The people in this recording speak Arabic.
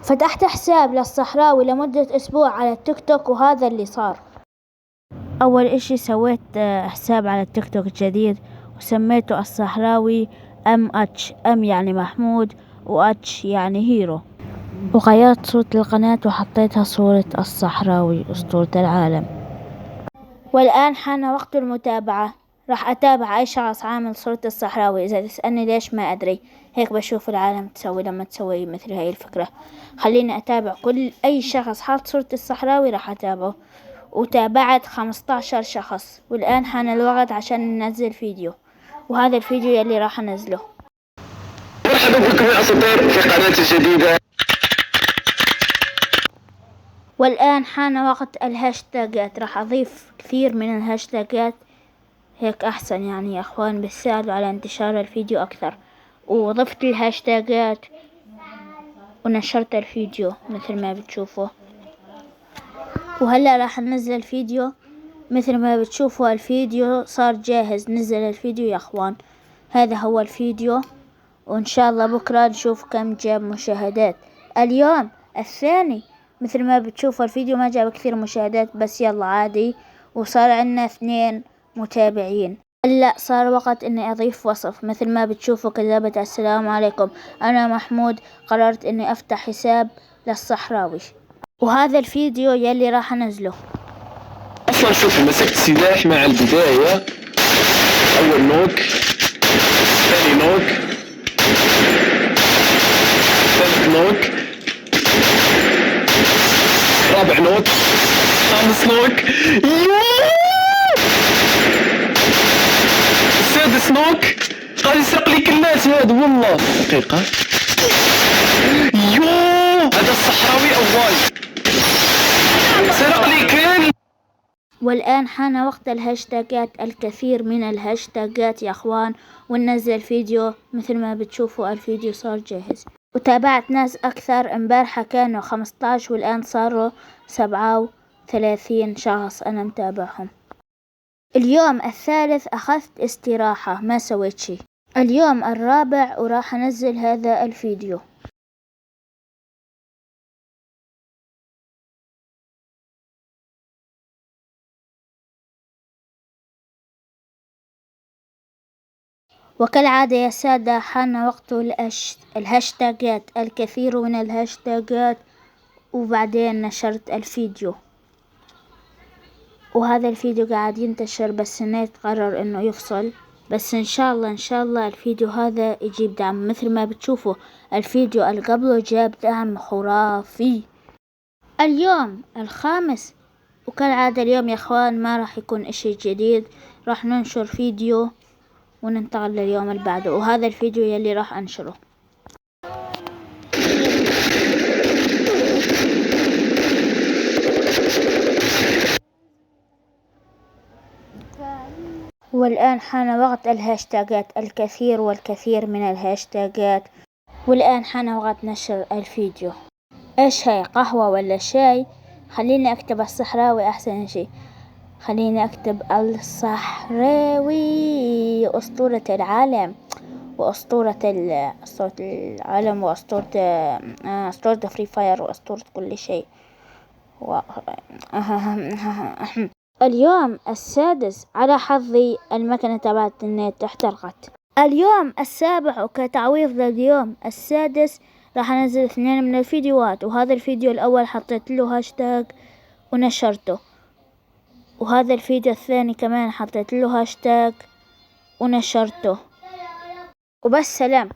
فتحت حساب للصحراوي لمدة أسبوع على التيك توك، وهذا اللي صار. أول إشي سويت حساب على التيك توك جديد وسميته الصحراوي MH. M يعني محمود، وH يعني هيرو. وغيرت صورة القناة وحطيتها صورة الصحراوي أسطورة العالم. والآن حان وقت المتابعة. راح أتابع أي شخص عامل صورة الصحراوي. إذا تسألني ليش، ما أدري، هيك بشوف العالم تسوي لما تسوي مثل هاي الفكرة. خليني أتابع أي شخص حاط صورة الصحراوي راح أتابعه. وتابعت 15 شخص، والآن حان الوقت عشان ننزل فيديو، وهذا الفيديو يلي راح أنزله. مرحبا بكم يا أساطير في قناتي الجديدة. والآن حان وقت الهاشتاجات. راح أضيف كثير من الهاشتاجات، هيك أحسن يعني يا أخوان، بيساعدوا على انتشار الفيديو أكثر. وضفت الهاشتاجات ونشرت الفيديو مثل ما بتشوفوا. وهلا راح ننزل فيديو مثل ما بتشوفوا. الفيديو صار جاهز، نزل الفيديو يا أخوان. هذا هو الفيديو، وإن شاء الله بكرة نشوف كم جاب مشاهدات. اليوم الثاني مثل ما بتشوفوا الفيديو ما جاب كثير مشاهدات، بس يلا عادي. وصار عنا 2 متابعين. هلا صار وقت اني اضيف وصف. مثل ما بتشوفوا كتبت: السلام عليكم، انا محمود، قررت اني افتح حساب للصحراوي. وهذا الفيديو يلي راح انزله. أصلا شوف، مسكت سلاح مع البداية. أول نوك، ثاني نوك، ثالث نوك، رابع نوك، خامس نوك، سادس نوك. قاعد يسرق لي كلات هذا والله. دقيقة، هذا الصحراوي أول سرق لي كل. والآن حان وقت الهاشتاجات، الكثير من الهاشتاجات يا أخوان، وننزل فيديو. مثل ما بتشوفوا الفيديو صار جاهز. وتابعت ناس أكثر. امبارحة كانوا 15 والآن صاروا 37 شخص أنا متابعهم. اليوم الثالث أخذت استراحة، ما سويت شي. اليوم الرابع وراح أنزل هذا الفيديو. وكالعادة يا سادة حان وقت الهاشتاجات، الكثير من الهاشتاجات. وبعدين نشرت الفيديو، وهذا الفيديو قاعد ينتشر، بس النت قرر انه يفصل. بس ان شاء الله الفيديو هذا يجيب دعم. مثل ما بتشوفوا الفيديو اللي قبله جاب دعم خرافي. اليوم الخامس، وكالعادة اليوم يا اخوان ما راح يكون اشي جديد. راح ننشر فيديو وننتقل لليوم اللي بعده، وهذا الفيديو يلي راح انشره. والآن حان وقت الهاشتاجات، الكثير والكثير من الهاشتاجات. والآن حان وقت نشر الفيديو. ايش هاي، قهوة ولا شاي؟ خليني اكتب الصحراوي احسن شي. خليني اكتب الصحراوي أسطورة العالم، وأسطورة أسطورة العالم، وأسطورة أسطورة فري فاير، وأسطورة كل شيء. اليوم السادس، على حظي المكنة تبعت النت احترقت. اليوم السابع، وكتعويض لليوم السادس راح انزل 2 من الفيديوهات. وهذا الفيديو الاول حطيت له هاشتاج ونشرته، وهذا الفيديو الثاني كمان حطيت له هاشتاج ونشرته. وبس، سلام.